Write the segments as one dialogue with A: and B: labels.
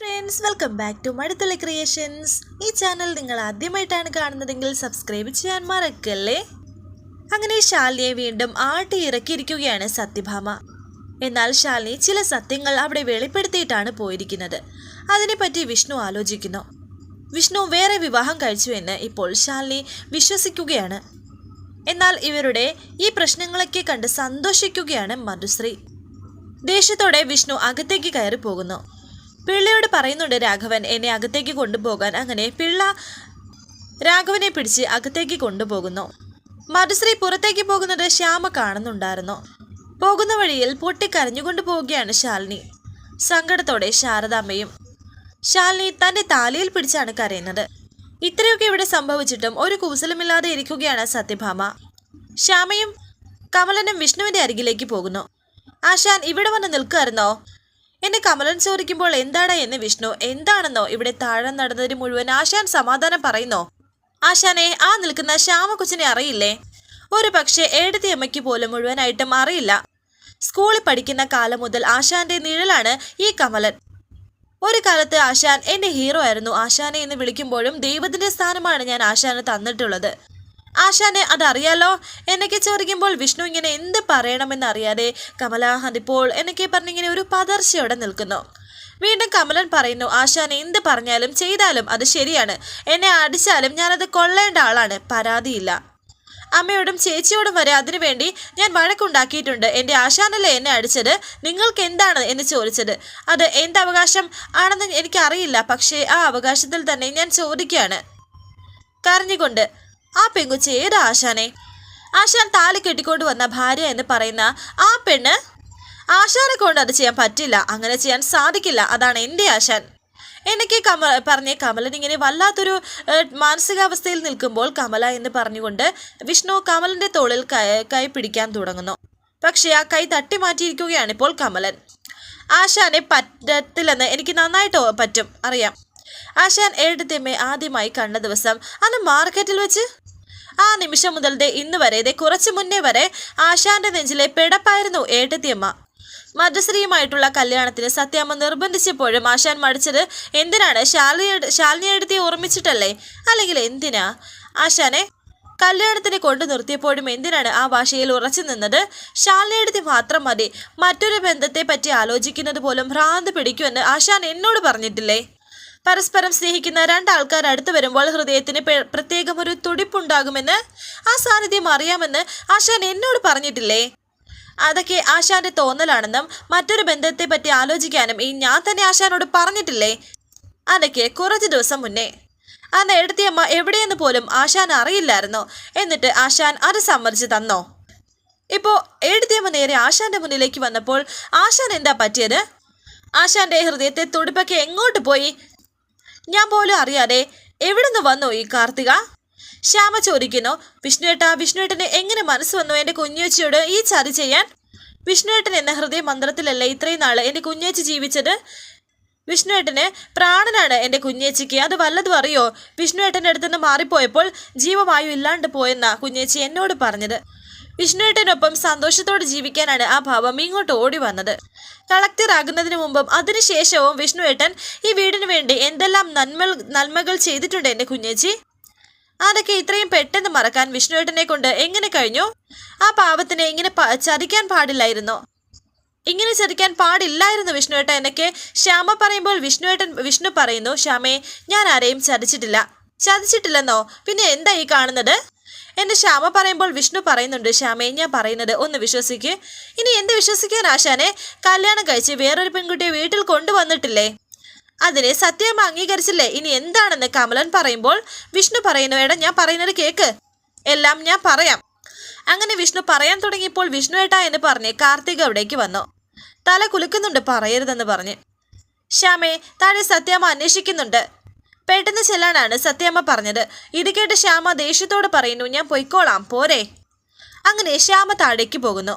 A: Friends, welcome back to Mazhathulli creations. ഈ channel നിങ്ങൾ ആദ്യമായിട്ടാണ് കാണുന്നതെങ്കിൽ സബ്സ്ക്രൈബ് ചെയ്യാൻ മറക്കല്ലേ. അങ്ങനെ ശാലിനിയെ വീണ്ടും ആട്ടി ഇറക്കിയിരിക്കുകയാണ് സത്യഭാമ. എന്നാൽ ശാലിനി ചില സത്യങ്ങൾ അവിടെ വെളിപ്പെടുത്തിയിട്ടാണ് പോയിരിക്കുന്നത്. അതിനെപ്പറ്റി വിഷ്ണു ആലോചിക്കുന്നു. വിഷ്ണു വേറെ വിവാഹം കഴിച്ചുവെന്ന് ഇപ്പോൾ ശാലിനി വിശ്വസിക്കുകയാണ്. എന്നാൽ ഇവരുടെ ഈ പ്രശ്നങ്ങളൊക്കെ കണ്ട് സന്തോഷിക്കുകയാണ് മധുശ്രീ. ദേഷ്യത്തോടെ വിഷ്ണു അകത്തേക്ക് കയറി പോകുന്നു. പിള്ളയോട് പറയുന്നുണ്ട് രാഘവൻ എന്നെ അകത്തേക്ക് കൊണ്ടുപോകാൻ. അങ്ങനെ പിള്ള രാഘവനെ പിടിച്ച് അകത്തേക്ക് കൊണ്ടുപോകുന്നു. മധുശ്രീ പുറത്തേക്ക് പോകുന്നത് ശ്യാമ കാണുന്നുണ്ടായിരുന്നു. പോകുന്ന വഴിയിൽ പൊട്ടിക്കരഞ്ഞുകൊണ്ട് പോവുകയാണ് ശാലിനി. സങ്കടത്തോടെ ശാരദാമ്മയും. ശാലിനി തന്റെ താലിയിൽ പിടിച്ചാണ് കരയുന്നത്. ഇത്രയൊക്കെ ഇവിടെ സംഭവിച്ചിട്ടും ഒരു കൂസലുമില്ലാതെ ഇരിക്കുകയാണ് സത്യഭാമ. ശ്യാമയും കമലനും വിഷ്ണുവിന്റെ അരികിലേക്ക് പോകുന്നു. ആശാൻ ഇവിടെ വന്ന് നിൽക്കായിരുന്നോ എന്നെ കമലൻ ചോദിക്കുമ്പോൾ എന്താടാ എന്ന് വിഷ്ണു. എന്താണെന്നോ ഇവിടെ താഴെ നടന്നതിന് മുഴുവൻ ആശാൻ സമാധാനം പറയുന്നോ? ആശാനെ, ആ നിൽക്കുന്ന ശ്യാമ കൊച്ചിനെ അറിയില്ലേ? ഒരു പക്ഷേ ഏടത്തിയമ്മയ്ക്ക് പോലും മുഴുവനായിട്ടും അറിയില്ല. സ്കൂളിൽ പഠിക്കുന്ന കാലം മുതൽ ആശാന്റെ നിഴലാണ് ഈ കമലൻ. ഒരു കാലത്ത് ആശാൻ എന്റെ ഹീറോ ആയിരുന്നു. ആശാനെ എന്ന് വിളിക്കുമ്പോഴും ദൈവത്തിന്റെ സ്ഥാനമാണ് ഞാൻ ആശാന് തന്നിട്ടുള്ളത്. ആശാനെ അതറിയാലോ എന്നൊക്കെ ചോദിക്കുമ്പോൾ വിഷ്ണു ഇങ്ങനെ എന്ത് പറയണമെന്നറിയാതെ കമല അതിപ്പോൾ എന്നൊക്കെ പറഞ്ഞിങ്ങനെ ഒരു പതർച്ചയോടെ നിൽക്കുന്നു. വീണ്ടും കമലൻ പറയുന്നു, ആശാൻ എന്ത് പറഞ്ഞാലും ചെയ്താലും അത് ശരിയാണ്. എന്നെ അടിച്ചാലും ഞാനത് കൊള്ളേണ്ട ആളാണ്. പരാതിയില്ല. അമ്മയോടും ചേച്ചിയോടും വരെ അതിനുവേണ്ടി ഞാൻ വഴക്കുണ്ടാക്കിയിട്ടുണ്ട്. എൻ്റെ ആശാനല്ലേ എന്നെ അടിച്ചത്, നിങ്ങൾക്ക് എന്താണ് എന്ന് ചോദിച്ചത്. അത് എന്തവകാശം ആണെന്ന് എനിക്കറിയില്ല. പക്ഷേ ആ അവകാശത്തിൽ തന്നെ ഞാൻ ചോദിക്കുകയാണ് കരഞ്ഞുകൊണ്ട്. ആ പെങ്കുച്ചി ഏതാ ആശാനെ? ആശാൻ താലി കെട്ടിക്കൊണ്ട് വന്ന ഭാര്യ എന്ന് പറയുന്ന ആ പെണ്ണ്. ആശാനെ കൊണ്ട് അത് ചെയ്യാൻ പറ്റില്ല. അങ്ങനെ ചെയ്യാൻ സാധിക്കില്ല. അതാണ് എൻ്റെ ആശാൻ എനിക്ക് പറഞ്ഞ കമലൻ ഇങ്ങനെ വല്ലാത്തൊരു മാനസികാവസ്ഥയിൽ നിൽക്കുമ്പോൾ കമല എന്ന് പറഞ്ഞുകൊണ്ട് വിഷ്ണു കമലന്റെ തോളിൽ കൈ പിടിക്കാൻ തുടങ്ങുന്നു. പക്ഷെ ആ കൈ തട്ടി മാറ്റിയിരിക്കുകയാണ് ഇപ്പോൾ കമലൻ. ആശാനെ പറ്റത്തില്ലെന്ന് എനിക്ക് നന്നായിട്ട് പറ്റും അറിയാം. ആശാൻ ഏടത്തിയമ്മയെ ആദ്യമായി കണ്ട ദിവസം അന്ന് മാർക്കറ്റിൽ വെച്ച്. ആ നിമിഷം മുതൽ ഇന്ന് വരെ കുറച്ചു മുന്നേ വരെ ആശാന്റെ നെഞ്ചിലെ പിടപ്പായിരുന്നു ഏട്ടത്തിയമ്മ. മധുശ്രീയുമായിട്ടുള്ള കല്യാണത്തിന് സത്യാമ്മ നിർബന്ധിച്ചപ്പോഴും ആശാൻ മടിച്ചത് എന്തിനാണ്? ശാലിനി ഏടത്തിയെ ഓർമ്മിച്ചിട്ടല്ലേ? അല്ലെങ്കിൽ എന്തിനാ? ആശാനെ കല്യാണത്തിന് കൊണ്ടു നിർത്തിയപ്പോഴും എന്തിനാണ് ആ ഭാഷയിൽ ഉറച്ചു നിന്നത്? ശാലിനി ഏടത്തി മാത്രം മതി. മറ്റൊരു ബന്ധത്തെ പറ്റി ആലോചിക്കുന്നത് പോലും ഭ്രാന്ത് പിടിക്കുമെന്ന് ആശാൻ എന്നോട് പറഞ്ഞിട്ടില്ലേ? പരസ്പരം സ്നേഹിക്കുന്ന രണ്ടാൾക്കാർ അടുത്ത് വരുമ്പോൾ ഹൃദയത്തിന് പ്രത്യേകം ഒരു തുടിപ്പുണ്ടാകുമെന്ന്, ആ സാന്നിധ്യം അറിയാമെന്ന് ആശാൻ എന്നോട് പറഞ്ഞിട്ടില്ലേ? അതൊക്കെ ആശാന്റെ തോന്നലാണെന്നും മറ്റൊരു ബന്ധത്തെ പറ്റി ആലോചിക്കാനും ഞാൻ തന്നെ ആശാനോട് പറഞ്ഞിട്ടില്ലേ? അതൊക്കെ കുറച്ച് ദിവസം മുന്നേ. അന്ന് ഏടത്തിയമ്മ എവിടെയെന്ന് പോലും ആശാൻ അറിയില്ലായിരുന്നോ? എന്നിട്ട് ആശാൻ അത് സമ്മതിച്ച് തന്നോ? ഇപ്പോൾ ഏടത്തിയമ്മ നേരെ ആശാന്റെ മുന്നിലേക്ക് വന്നപ്പോൾ ആശാൻ എന്താ പറ്റിയത്? ആശാന്റെ ഹൃദയത്തെ തുടിപ്പൊക്കെ എങ്ങോട്ട് പോയി? ഞാൻ പോലും അറിയാതെ എവിടുന്ന് വന്നു ഈ കാർത്തിക? ശ്യാമ ചോദിക്കുന്നു. വിഷ്ണുവേട്ടന് എങ്ങനെ മനസ്സ് വന്നു എൻ്റെ കുഞ്ഞേച്ചിയോട് ഈ ചതി ചെയ്യാൻ? വിഷ്ണുവേട്ടൻ എന്ന ഹൃദയ മന്ത്രത്തിലല്ലേ ഇത്രയും നാള് എൻ്റെ കുഞ്ഞേച്ചി ജീവിച്ചത്? വിഷ്ണുവേട്ടന് പ്രാണനാണ് എൻ്റെ കുഞ്ഞേച്ചിക്ക്. അത് വല്ലതും അറിയോ? വിഷ്ണുവേട്ടൻ്റെ അടുത്തുനിന്ന് മാറിപ്പോയപ്പോൾ ജീവമായും ഇല്ലാണ്ട് പോയെന്നാ കുഞ്ഞേച്ചി എന്നോട് പറഞ്ഞത്. വിഷ്ണുവേട്ടനൊപ്പം സന്തോഷത്തോടെ ജീവിക്കാനാണ് ആ ഭാവം ഇങ്ങോട്ട് ഓടി വന്നത്. കളക്ടർ ആകുന്നതിന് മുമ്പും അതിനുശേഷവും വിഷ്ണുവേട്ടൻ ഈ വീടിന് വേണ്ടി എന്തെല്ലാം നന്മകൾ ചെയ്തിട്ടുണ്ട് എൻ്റെ കുഞ്ഞേച്ചി. അതൊക്കെ ഇത്രയും പെട്ടെന്ന് മറക്കാൻ വിഷ്ണുവേട്ടനെ കൊണ്ട് എങ്ങനെ കഴിഞ്ഞു? ആ പാവത്തിനെ ഇങ്ങനെ ചതിക്കാൻ പാടില്ലായിരുന്നു. ഇങ്ങനെ ചതിക്കാൻ പാടില്ലായിരുന്നു വിഷ്ണുവേട്ടൻ എന്നൊക്കെ ശ്യാമ പറയുമ്പോൾ വിഷ്ണു പറയുന്നു, ശ്യാമേ, ഞാൻ ആരെയും ചതിച്ചിട്ടില്ലെന്നോ? പിന്നെ എന്താ ഈ കാണുന്നത് എന്ന് ശ്യാമ പറയുമ്പോൾ വിഷ്ണു പറയുന്നുണ്ട്, ശ്യാമേ, ഞാൻ പറയുന്നത് ഒന്ന് വിശ്വസിക്ക്. ഇനി എന്ത് വിശ്വസിക്കാൻ ആശാനെ? കല്യാണം കഴിച്ച് വേറൊരു പെൺകുട്ടിയെ വീട്ടിൽ കൊണ്ടുവന്നിട്ടില്ലേ? അതിനെ സത്യം അംഗീകരിച്ചില്ലേ? ഇനി എന്താണെന്ന് കമലൻ പറയുമ്പോൾ വിഷ്ണു പറയുന്നു, എടാ ഞാൻ പറയുന്നത് കേക്ക്, എല്ലാം ഞാൻ പറയാം. അങ്ങനെ വിഷ്ണു പറയാൻ തുടങ്ങിയപ്പോൾ വിഷ്ണുവേട്ടാ എന്ന് പറഞ്ഞ് കാർത്തിക അവിടേക്ക് വന്നു. തല കുലുക്കുന്നുണ്ട് പറയരുതെന്ന് പറഞ്ഞ്. ശ്യാമേ, താഴെ സത്യാമ്മ അന്വേഷിക്കുന്നുണ്ട്. പെട്ടെന്ന് ചെല്ലാനാണ് സത്യാമ്മ പറഞ്ഞത്. ഇത് കേട്ട് ശ്യാമ ദേഷ്യത്തോട് പറയുന്നു, ഞാൻ പൊയ്ക്കോളാം, പോരെ? അങ്ങനെ ശ്യാമ താഴേക്ക് പോകുന്നു.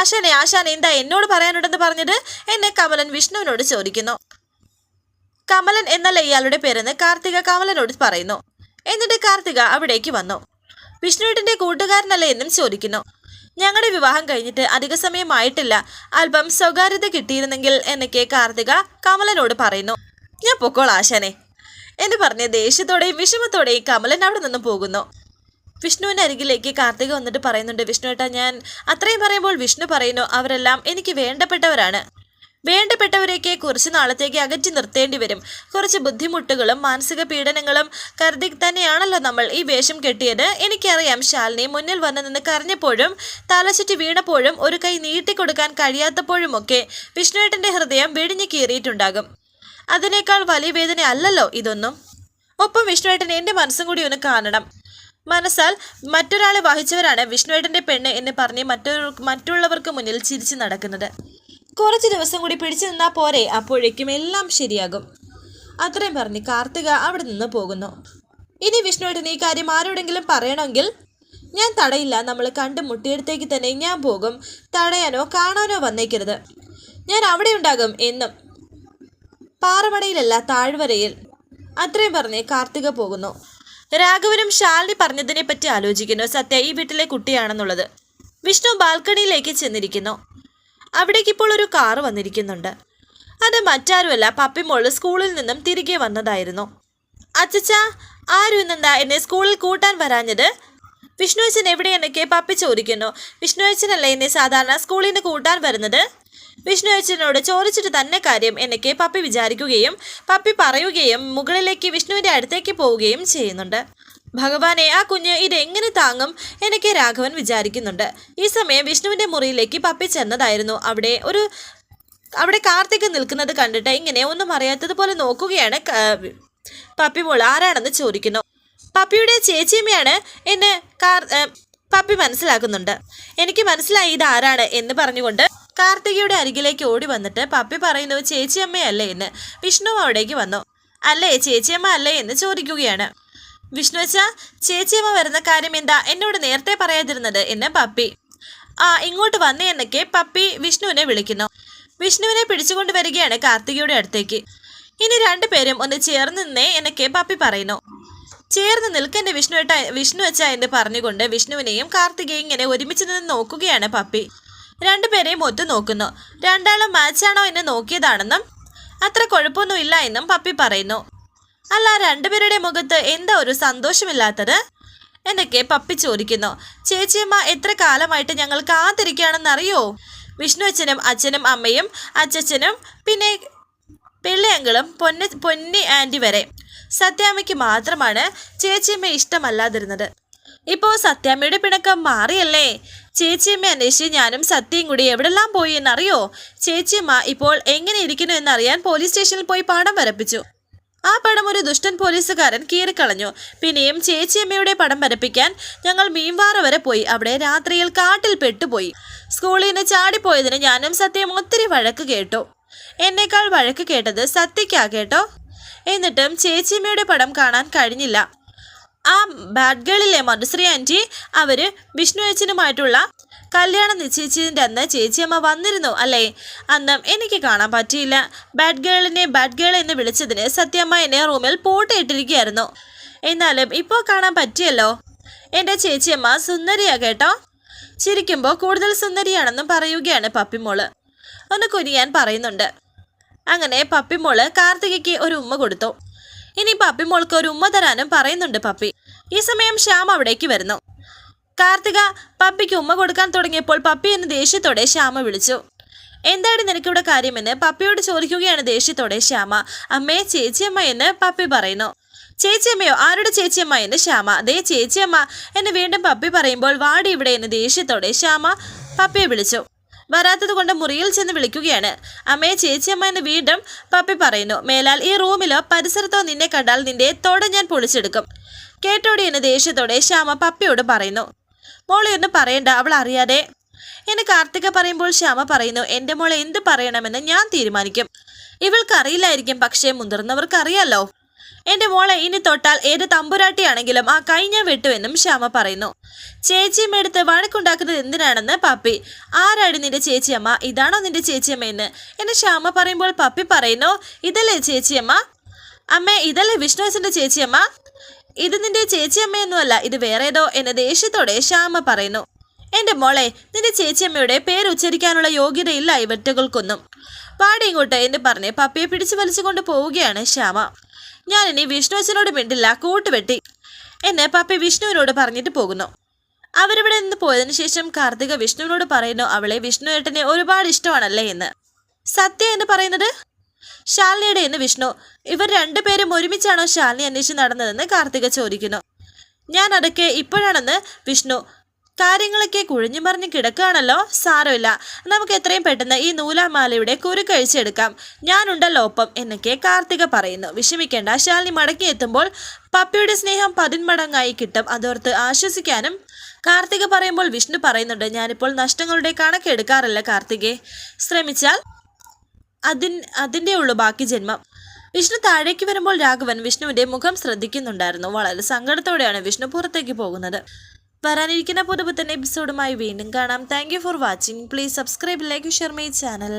A: ആശാൻ എന്താ എന്നോട് പറയാനുണ്ടെന്ന് പറഞ്ഞത് എന്നെ കമലൻ വിഷ്ണുവിനോട് ചോദിക്കുന്നു. കമലൻ എന്നല്ല ഇയാളുടെ പേരെന്ന് കാർത്തിക കമലനോട് പറയുന്നു. എന്നിട്ട് കാർത്തിക അവിടേക്ക് വന്നു. വിഷ്ണുവിന്റെ കൂട്ടുകാരനല്ലേ എന്നും ചോദിക്കുന്നു. ഞങ്ങളുടെ വിവാഹം കഴിഞ്ഞിട്ട് അധിക സമയമായിട്ടില്ല. അല്പം സ്വകാര്യത കിട്ടിയിരുന്നെങ്കിൽ എന്നൊക്കെ കാർത്തിക കമലനോട് പറയുന്നു. ഞാൻ പൊക്കോളാം ആശാനെ എന്ന് പറഞ്ഞ് ദേഷ്യത്തോടെയും വിഷമത്തോടെയും കമലൻ അവിടെ നിന്ന് പോകുന്നു. വിഷ്ണുവിൻ്റെ അരികിലേക്ക് കാർത്തിക വന്നിട്ട് പറയുന്നുണ്ട്, വിഷ്ണുവേട്ടാ ഞാൻ അത്രയും പറയുമ്പോൾ വിഷ്ണു പറയുന്നു, അവരെല്ലാം എനിക്ക് വേണ്ടപ്പെട്ടവരാണ്. വേണ്ടപ്പെട്ടവരെയൊക്കെ കുറച്ച് നാളത്തേക്ക് അകറ്റി നിർത്തേണ്ടി വരും. കുറച്ച് ബുദ്ധിമുട്ടുകളും മാനസിക പീഡനങ്ങളും കരുതി തന്നെയാണല്ലോ നമ്മൾ ഈ വേഷം കെട്ടിയത്. എനിക്കറിയാം ശാലിനി മുന്നിൽ വന്നു നിന്ന് കരഞ്ഞപ്പോഴും തലചുറ്റി വീണപ്പോഴും ഒരു കൈ നീട്ടിക്കൊടുക്കാൻ കഴിയാത്തപ്പോഴുമൊക്കെ വിഷ്ണുവേട്ടൻ്റെ ഹൃദയം വെടിഞ്ഞു കീറിയിട്ടുണ്ടാകും. അതിനേക്കാൾ വലിയ വേദന അല്ലല്ലോ ഇതൊന്നും. ഒപ്പം വിഷ്ണുവേട്ടൻ എൻ്റെ മനസ്സും കൂടി ഒന്ന് കാണണം. മനസ്സാൽ മറ്റൊരാളെ വഹിച്ചവരാണ് വിഷ്ണുവേട്ടൻ്റെ പെണ്ണ് എന്ന് പറഞ്ഞ് മറ്റുള്ളവർക്ക് മുന്നിൽ ചിരിച്ചു നടക്കുന്നത്. കുറച്ച് ദിവസം കൂടി പിടിച്ചു നിന്നാൽ പോരെ, അപ്പോഴേക്കും എല്ലാം ശരിയാകും. അത്രയും പറഞ്ഞ് കാർത്തിക അവിടെ നിന്ന് പോകുന്നു. ഇനി വിഷ്ണുവേട്ടൻ ഈ കാര്യം ആരോടെങ്കിലും പറയണമെങ്കിൽ ഞാൻ തടയില്ല. നമ്മൾ കണ്ട് മുട്ടിയെടുത്തേക്ക് തന്നെ ഞാൻ പോകും. തടയാനോ കാണാനോ വന്നേക്കരുത്. ഞാൻ അവിടെ ഉണ്ടാകും എന്നും. പാറമടയിലല്ല, താഴ്വരയിൽ. അത്രയും പറഞ്ഞ് കാർത്തിക പോകുന്നു. രാഘവനും ശാലിനി പറഞ്ഞതിനെ പറ്റി ആലോചിക്കുന്നു. സത്യ ഈ വീട്ടിലെ കുട്ടിയാണെന്നുള്ളത്. വിഷ്ണു ബാൽക്കണിയിലേക്ക് ചെന്നിരിക്കുന്നു. അവിടേക്ക് ഇപ്പോൾ ഒരു കാറ് വന്നിരിക്കുന്നുണ്ട്. അത് മറ്റാരുമല്ല, പപ്പിമോള് സ്കൂളിൽ നിന്നും തിരികെ വന്നതായിരുന്നു. അച്ചച്ച, ആരും ഇന്നെന്താ എന്നെ സ്കൂളിൽ കൂട്ടാൻ വരാഞ്ഞത്? വിഷ്ണുവച്ചൻ എവിടെയെന്നൊക്കെ പപ്പി ചോദിക്കുന്നു. വിഷ്ണുവച്ചനല്ലേ എന്നെ സാധാരണ സ്കൂളിൽ നിന്ന് കൂട്ടാൻ വരുന്നത്? വിഷ്ണുവച്ചനോട് ചോദിച്ചിട്ട് തന്നെ കാര്യം എന്നൊക്കെ പപ്പി വിചാരിക്കുകയും പപ്പി പറയുകയും മുകളിലേക്ക് വിഷ്ണുവിൻ്റെ അടുത്തേക്ക് പോവുകയും ചെയ്യുന്നുണ്ട്. ഭഗവാനെ, ആ കുഞ്ഞ് ഇതെങ്ങനെ താങ്ങും എന്നൊക്കെ രാഘവൻ വിചാരിക്കുന്നുണ്ട്. ഈ സമയം വിഷ്ണുവിൻ്റെ മുറിയിലേക്ക് പപ്പി ചെന്നതായിരുന്നു. അവിടെ കാർത്തിക് നിൽക്കുന്നത് കണ്ടിട്ട് ഇങ്ങനെ ഒന്നും അറിയാത്തതുപോലെ നോക്കുകയാണ്. പപ്പിമോൾ ആരാണെന്ന് ചോദിക്കുന്നു. പപ്പിയുടെ ചേച്ചിയമ്മയാണ് എന്ന് പപ്പി മനസ്സിലാക്കുന്നുണ്ട്. എനിക്ക് മനസ്സിലായി ഇത് ആരാണ് എന്ന് പറഞ്ഞുകൊണ്ട് കാർത്തികയുടെ അരികിലേക്ക് ഓടി വന്നിട്ട് പപ്പി പറയുന്നു, ചേച്ചിയമ്മയല്ലേ എന്ന്. വിഷ്ണു അവിടേക്ക് വന്നു. അല്ലേ, ചേച്ചിയമ്മ അല്ലേ എന്ന് ചോദിക്കുകയാണ്. വിഷ്ണു വെച്ചാ, ചേച്ചിയമ്മ വരുന്ന കാര്യം എന്താ എന്നോട് നേരത്തെ പറയാതിരുന്നത് എന്ന് പപ്പി. ഇങ്ങോട്ട് വന്നേ എന്നൊക്കെ പപ്പി വിഷ്ണുവിനെ വിളിക്കുന്നു. വിഷ്ണുവിനെ പിടിച്ചുകൊണ്ട് വരികയാണ് കാർത്തികയുടെ അടുത്തേക്ക്. ഇനി രണ്ടുപേരും ഒന്ന് ചേർന്ന് നിന്നേ എന്നൊക്കെ പപ്പി പറയുന്നു. ചേർന്ന് നിൽക്കൻ്റെ വിഷ്ണു വെച്ച എന്ന് പറഞ്ഞുകൊണ്ട് വിഷ്ണുവിനെയും കാർത്തികയും ഇങ്ങനെ ഒരുമിച്ച് നിന്ന് നോക്കുകയാണ് പപ്പി. രണ്ടുപേരെയും ഒത്തു നോക്കുന്നു. രണ്ടാളും മാച്ചാണോ എന്ന് നോക്കിയതാണെന്നും അത്ര കുഴപ്പമൊന്നുമില്ല എന്നും പപ്പി പറയുന്നു. അല്ല, രണ്ടുപേരുടെ മുഖത്ത് എന്താ ഒരു സന്തോഷമില്ലാത്തത് എന്നൊക്കെ പപ്പി ചോദിക്കുന്നു. ചേച്ചിയമ്മ എത്ര കാലമായിട്ട് ഞങ്ങൾ കാത്തിരിക്കുകയാണെന്നറിയോ? വിഷ്ണു അച്ഛനും അമ്മയും അച്ഛനും പിന്നെ പിള്ളയങ്കളും പൊന്നി ആൻറ്റി വരെ. സത്യാമ്മയ്ക്ക് മാത്രമാണ് ചേച്ചിയമ്മ ഇഷ്ടമല്ലാതിരുന്നത്. ഇപ്പോൾ സത്യാമ്മയുടെ പിണക്കം മാറിയല്ലേ? ചേച്ചിയമ്മ അന്വേഷിച്ച് ഞാനും സത്യയും കൂടി എവിടെല്ലാം പോയി എന്നറിയോ? ചേച്ചിയമ്മ ഇപ്പോൾ എങ്ങനെ ഇരിക്കുന്നു എന്നറിയാൻ പോലീസ് സ്റ്റേഷനിൽ പോയി പടം വരപ്പിച്ചു. ആ പടം ഒരു ദുഷ്ടൻ പോലീസുകാരൻ കീറിക്കളഞ്ഞു. പിന്നെയും ചേച്ചിയമ്മയുടെ പടം വരപ്പിക്കാൻ ഞങ്ങൾ മീൻവാറ വരെ പോയി. അവിടെ രാത്രിയിൽ കാട്ടിൽ പെട്ടുപോയി. സ്കൂളിൽ നിന്ന് ചാടിപ്പോയതിന് ഞാനും സത്യയും ഒത്തിരി വഴക്ക് കേട്ടു. എന്നേക്കാൾ വഴക്ക് കേട്ടത് സത്യയ്ക്കാ കേട്ടോ. എന്നിട്ടും ചേച്ചിയമ്മയുടെ പടം കാണാൻ കഴിഞ്ഞില്ല. ആ ബാഡ് ഗേളിലെ മധുശ്രീ ആൻറ്റി അവർ വിഷ്ണു അച്ഛനുമായിട്ടുള്ള കല്യാണം നിശ്ചയിച്ചതിൻ്റെ അന്ന് ചേച്ചിയമ്മ വന്നിരുന്നു അല്ലേ? അന്നും എനിക്ക് കാണാൻ പറ്റിയില്ല. ബാഡ് ഗേൾ എന്ന് വിളിച്ചതിന് സത്യമ്മ എന്നെ റൂമിൽ പൂട്ടിയിട്ടിരിക്കുകയായിരുന്നു. എന്നാലും ഇപ്പോൾ കാണാൻ പറ്റിയല്ലോ. എൻ്റെ ചേച്ചിയമ്മ സുന്ദരിയാ കേട്ടോ. ചിരിക്കുമ്പോൾ കൂടുതൽ സുന്ദരിയാണെന്നും പറയുകയാണ് പപ്പിമോള്. ഒന്ന് കുനിയാൻ പറയുന്നുണ്ട്. അങ്ങനെ പപ്പിമോള് കാർത്തികയ്ക്ക് ഒരു ഉമ്മ കൊടുത്തു. ഇനി പപ്പിമോൾക്ക് ഒരു ഉമ്മ തരാനും പറയുന്നുണ്ട് പപ്പി. ഈ സമയം ശ്യാം അവിടേക്ക് വരുന്നു. കാർത്തിക പപ്പിക്ക് ഉമ്മ കൊടുക്കാൻ തുടങ്ങിയപ്പോൾ പപ്പി എന്ന് ദേഷ്യത്തോടെ ശ്യാമ വിളിച്ചു. എന്താണ് നിനക്കിവിടെ കാര്യമെന്ന് പപ്പിയോട് ചോദിക്കുകയാണ് ദേഷ്യത്തോടെ ശ്യാമ. അമ്മേ, ചേച്ചിയമ്മ എന്ന് പപ്പി പറയുന്നു. ചേച്ചിയമ്മയോ? ആരുടെ ചേച്ചിയമ്മ എന്ന് ശ്യാമ. അതേ ചേച്ചിയമ്മ എന്ന് വീണ്ടും പപ്പി പറയുമ്പോൾ വാടി ഇവിടെ എന്ന് ദേഷ്യത്തോടെ ശ്യാമ പപ്പിയെ വിളിച്ചു. വരാത്തത് കൊണ്ട് മുറിയിൽ ചെന്ന് വിളിക്കുകയാണ്. അമ്മയെ ചേച്ചിയമ്മ എന്ന് വീണ്ടും പപ്പി പറയുന്നു. മേലാൽ ഈ റൂമിലോ പരിസരത്തോ നിന്നെ കണ്ടാൽ നിന്റെ തൊട ഞാൻ പൊളിച്ചെടുക്കും. കേട്ടോടി എന്ന് ദേഷ്യത്തോടെ ശ്യാമ പപ്പിയോട് പറയുന്നു. മോളെ ഒന്നും പറയണ്ട, അവൾ അറിയാതെ എന്ന് കാർത്തിക പറയുമ്പോൾ ശ്യാമ പറയുന്നു. എൻ്റെ മോളെ എന്ത് പറയണമെന്ന് ഞാൻ തീരുമാനിക്കും. ഇവൾക്കറിയില്ലായിരിക്കും, പക്ഷേ മുതിർന്നവർക്കറിയാലോ. എൻ്റെ മോളെ ഇനി തൊട്ടാൽ ഏത് തമ്പുരാട്ടിയാണെങ്കിലും ആ കൈ ഞാൻ വെട്ടുമെന്നും ശ്യാമ പറയുന്നു. ചേച്ചിയമ്മ വഴക്കുണ്ടാക്കുന്നത് എന്തിനാണെന്ന് പപ്പി. ആരാടി നിന്റെ ചേച്ചിയമ്മ? ഇതാണോ നിന്റെ ചേച്ചിയമ്മ എന്ന് ശ്യാമ പറയുമ്പോൾ പപ്പി പറയുന്നു, ഇതല്ലേ ചേച്ചിയമ്മ? അമ്മേ, ഇതല്ലേ വിഷ്ണുവച്ചൻ്റെ ചേച്ചിയമ്മ? ഇത് നിന്റെ ചേച്ചിയമ്മയൊന്നുമല്ല, ഇത് വേറേതോ എന്ന് ദേഷ്യത്തോടെ ശ്യാമ പറയുന്നു. എൻ്റെ മോളെ, നിന്റെ ചേച്ചിയമ്മയുടെ പേര് ഉച്ചരിക്കാനുള്ള യോഗ്യതയില്ല ഇവറ്റകൾക്കൊന്നും. പാടി ഇങ്ങോട്ട് എന്ന് പറഞ്ഞ് പപ്പിയെ പിടിച്ചു വലിച്ചുകൊണ്ട് പോവുകയാണ് ശ്യാമ. ഞാനിനി വിഷ്ണു അച്ഛനോട് മിണ്ടില്ല, കൂട്ടുവെട്ടി എന്ന് പപ്പി വിഷ്ണുവിനോട് പറഞ്ഞിട്ട് പോകുന്നു. അവരിവിടെ നിന്ന് പോയതിനു ശേഷം കാർത്തിക വിഷ്ണുവിനോട് പറയുന്നു അവളെ വിഷ്ണു ഏട്ടനെ ഒരുപാട് ഇഷ്ടമാണല്ലേ എന്ന്. സത്യ എന്ന് പറയുന്നത് ശാലിനിയുടെ എന്ന് വിഷ്ണു. ഇവർ രണ്ടുപേരും ഒരുമിച്ചാണോ ശാലിനി അന്വേഷിച്ച് നടന്നതെന്ന് കാർത്തിക ചോദിക്കുന്നു. ഞാൻ അതൊക്കെ ഇപ്പോഴാണെന്ന് വിഷ്ണു. കാര്യങ്ങളൊക്കെ കുഴിഞ്ഞു മറിഞ്ഞ് കിടക്കുകയാണല്ലോ, സാരമില്ല, നമുക്ക് എത്രയും പെട്ടെന്ന് ഈ നൂലാമാലയുടെ കുരുക്കഴിച്ചെടുക്കാം, ഞാനുണ്ടല്ലോ ഒപ്പം എന്നൊക്കെ കാർത്തിക പറയുന്നു. വിഷമിക്കേണ്ട, ശാലിനി മടങ്ങിയെത്തുമ്പോൾ പപ്പിയുടെ സ്നേഹം 10 മടങ്ങായി കിട്ടും, അതോർത്ത് ആശ്വസിക്കാനും കാർത്തിക പറയുമ്പോൾ വിഷ്ണു പറയുന്നുണ്ട്, ഞാനിപ്പോൾ നഷ്ടങ്ങളുടെ കണക്കെടുക്കാറില്ല കാർത്തികെ, ശ്രമിച്ചാൽ അതിൻ്റെ ഉള്ളു ബാക്കി ജന്മം. വിഷ്ണു താഴേക്ക് വരുമ്പോൾ രാഘവൻ വിഷ്ണുവിന്റെ മുഖം ശ്രദ്ധിക്കുന്നുണ്ടായിരുന്നു. വളരെ സങ്കടത്തോടെയാണ് വിഷ്ണു പുറത്തേക്ക് പോകുന്നത്. വരാനിരിക്കുന്ന പുതുപുത്തൻ എപ്പിസോഡുമായി വീണ്ടും കാണാം. Thank you for watching. Please subscribe, like, share my channel.